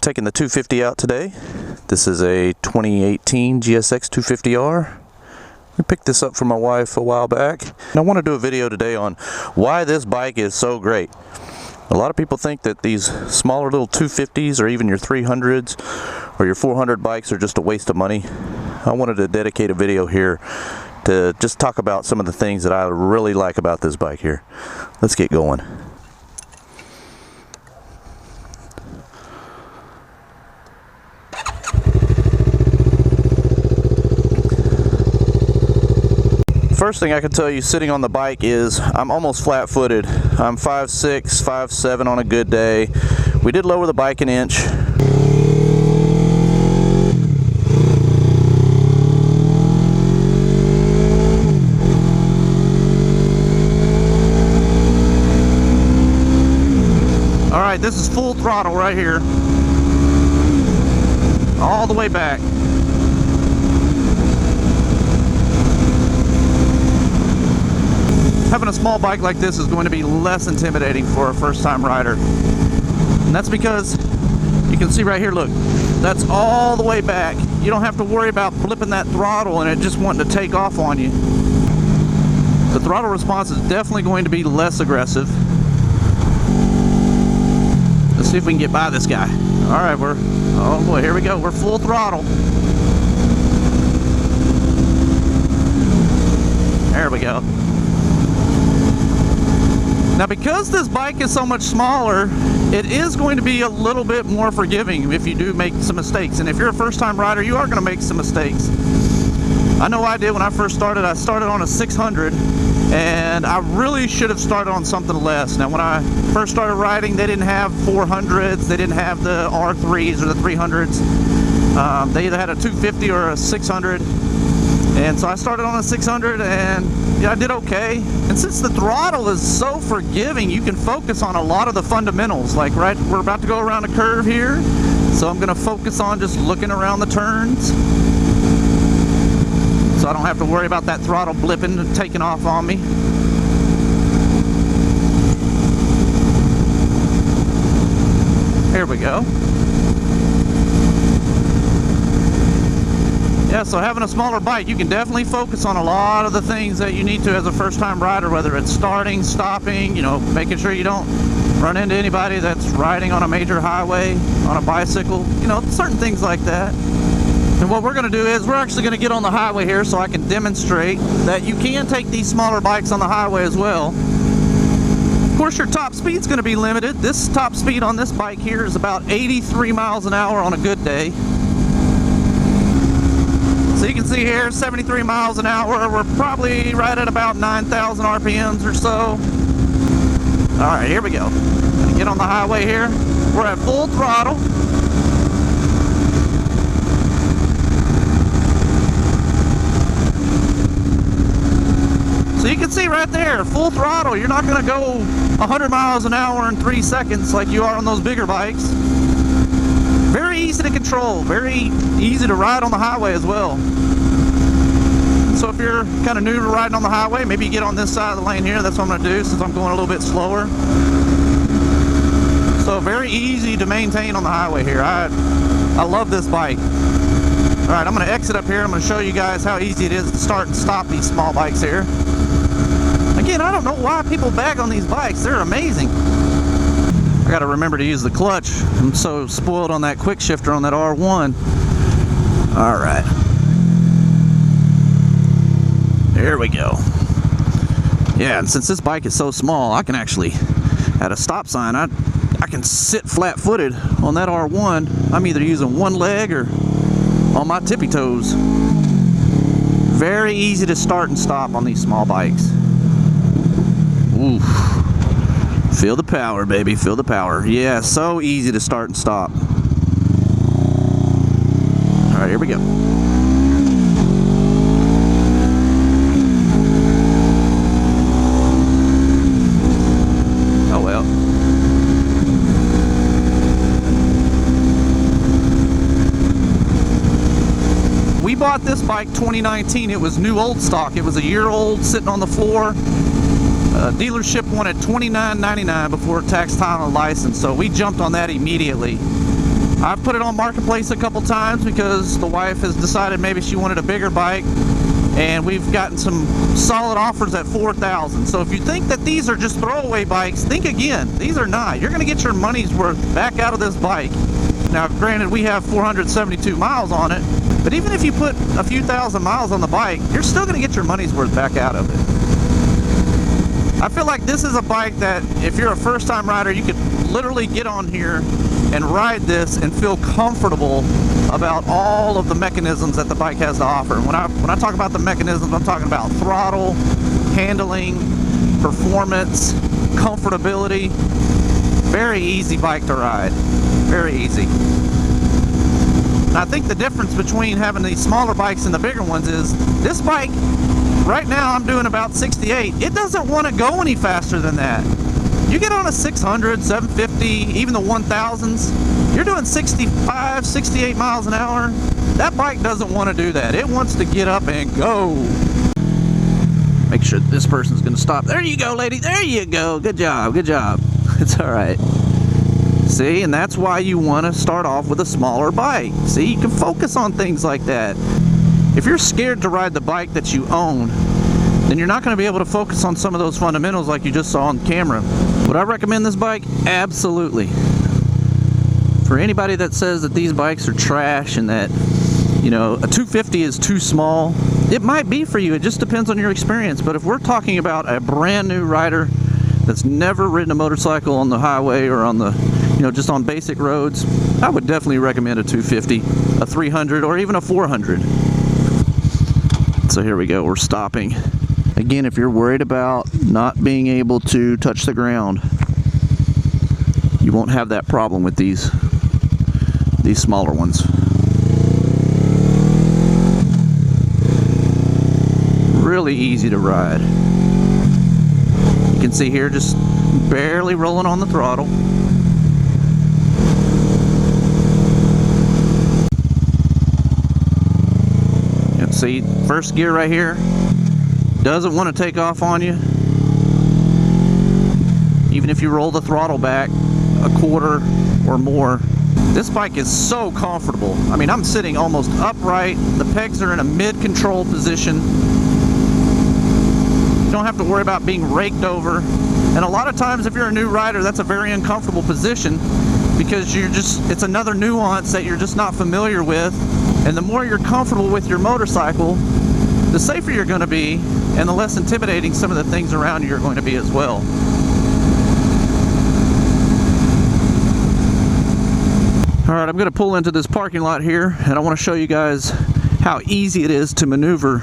taking the 250 out today. This is a 2018 GSX 250R. We picked this up for my wife a while back. And I want to do a video today on why this bike is so great. A lot of people think that these smaller little 250s or even your 300s or your 400 bikes are just a waste of money. I wanted to dedicate a video here to just talk about some of the things that I really like about this bike here. Let's get going. First thing I can tell you sitting on the bike is I'm almost flat-footed. I'm 5'6", 5'7" on a good day. We did lower the bike an inch. Alright, this is full throttle right here. All the way back. Having a small bike like this is going to be less intimidating for a first-time rider. And that's because you can see right here, look, that's all the way back. You don't have to worry about flipping that throttle and it just wanting to take off on you. The throttle response is definitely going to be less aggressive. Let's see if we can get by this guy. All right, oh boy, here we go. We're full throttle. There we go. Now, because this bike is so much smaller, it is going to be a little bit more forgiving if you do make some mistakes. And if you're a first-time rider, you are going to make some mistakes. I know I did when I first started. I started on a 600, and I really should have started on something less. Now, when I first started riding, they didn't have 400s. They didn't have the R3s or the 300s. They either had a 250 or a 600. And so I started on a 600 and yeah, I did okay. And since the throttle is so forgiving, you can focus on a lot of the fundamentals. Like we're about to go around a curve here. So I'm gonna focus on just looking around the turns. So I don't have to worry about that throttle blipping and taking off on me. Here we go. Yeah, so having a smaller bike, you can definitely focus on a lot of the things that you need to as a first-time rider, whether it's starting, stopping, you know, making sure you don't run into anybody that's riding on a major highway, on a bicycle, you know, certain things like that. And what we're going to do is we're actually going to get on the highway here so I can demonstrate that you can take these smaller bikes on the highway as well. Of course, your top speed's going to be limited. This top speed on this bike here is about 83 miles an hour on a good day. So you can see here, 73 miles an hour. We're probably right at about 9,000 RPMs or so. All right, here we go. Gonna get on the highway here. We're at full throttle. So you can see right there, full throttle. You're not gonna go 100 miles an hour in 3 seconds like you are on those bigger bikes. Very easy to control, very easy to ride on the highway as well. So if you're kind of new to riding on the highway, maybe you get on this side of the lane here. That's what I'm going to do since I'm going a little bit slower. So very easy to maintain on the highway here. I love this bike. All right, I'm going to exit up here. I'm going to show you guys how easy it is to start and stop these small bikes here. Again, I don't know why people bag on these bikes. They're amazing. I got to remember to use the clutch. I'm so spoiled on that quick shifter on that R1. All right. There we go. Yeah, and since this bike is so small, I can actually, at a stop sign, I can sit flat-footed on that R1. I'm either using one leg or on my tippy toes. Very easy to start and stop on these small bikes. Oof. Feel the power, baby. Feel the power. Yeah, so easy to start and stop. All right, here we go. Oh, well. We bought this bike 2019. It was new old stock. It was a year old, sitting on the floor. Dealership wanted $29.99 before tax, title, and license, so we jumped on that immediately. I've put it on Marketplace a couple times because the wife has decided maybe she wanted a bigger bike, and we've gotten some solid offers at $4,000. So if you think that these are just throwaway bikes, think again. These are not. You're going to get your money's worth back out of this bike. Now, granted, we have 472 miles on it, but even if you put a few thousand miles on the bike, you're still going to get your money's worth back out of it. I feel like this is a bike that if you're a first-time rider, you could literally get on here and ride this and feel comfortable about all of the mechanisms that the bike has to offer. When I talk about the mechanisms, I'm talking about throttle, handling, performance, comfortability. Very easy bike to ride. Very easy. And I think the difference between having these smaller bikes and the bigger ones is this bike, right now I'm doing about 68. It doesn't want to go any faster than that. You get on a 600, 750, even the 1000s, you're doing 65, 68 miles an hour. That bike doesn't want to do that. It wants to get up and go. Make sure this person's going to stop. There you go, lady. There you go. Good job. Good job. It's all right. See, and that's why you want to start off with a smaller bike. See, you can focus on things like that. If you're scared to ride the bike that you own, then you're not going to be able to focus on some of those fundamentals like you just saw on camera. Would I recommend this bike? Absolutely. For anybody that says that these bikes are trash and that, you know, a 250 is too small, it might be for you. It just depends on your experience. But if we're talking about a brand new rider that's never ridden a motorcycle on the highway or on the, you know, just on basic roads, I would definitely recommend a 250, a 300, or even a 400. So here we go, we're stopping. Again, if you're worried about not being able to touch the ground, you won't have that problem with these smaller ones. Really easy to ride. You can see here, just barely rolling on the throttle. You can see first gear right here. Doesn't want to take off on you. Even if you roll the throttle back a quarter or more. This bike is so comfortable. I mean, I'm sitting almost upright. The pegs are in a mid-control position. You don't have to worry about being raked over. And a lot of times if you're a new rider, that's a very uncomfortable position because it's another nuance that you're just not familiar with. And the more you're comfortable with your motorcycle, the safer you're going to be, and the less intimidating some of the things around you are going to be as well. Alright, I'm going to pull into this parking lot here, and I want to show you guys how easy it is to maneuver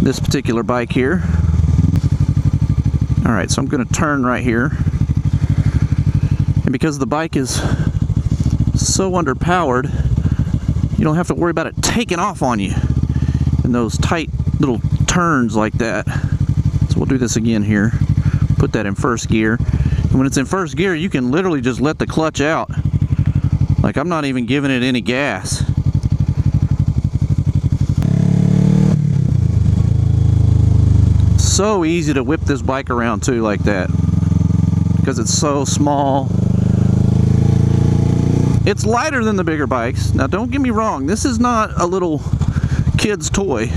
this particular bike here. Alright, so I'm going to turn right here. And because the bike is so underpowered, you don't have to worry about it taking off on you in those tight little turns like that. So we'll do this again here. Put that in first gear. And when it's in first gear, you can literally just let the clutch out. Like I'm not even giving it any gas. So easy to whip this bike around too like that. Because it's so small. It's lighter than the bigger bikes. Now don't get me wrong, this is not a little kid's toy.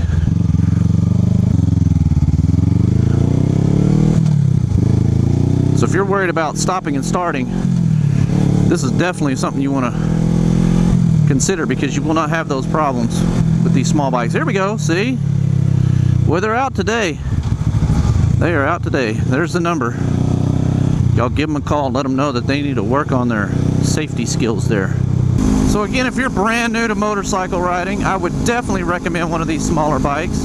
So if you're worried about stopping and starting, this is definitely something you want to consider because you will not have those problems with these small bikes. There we go, see? Well, they're out today. They are out today. There's the number. Y'all give them a call and let them know that they need to work on their safety skills there. So again, if you're brand new to motorcycle riding, I would definitely recommend one of these smaller bikes.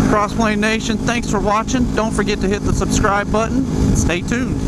Crossplane Nation, thanks for watching. Don't forget to hit the subscribe button. Stay tuned.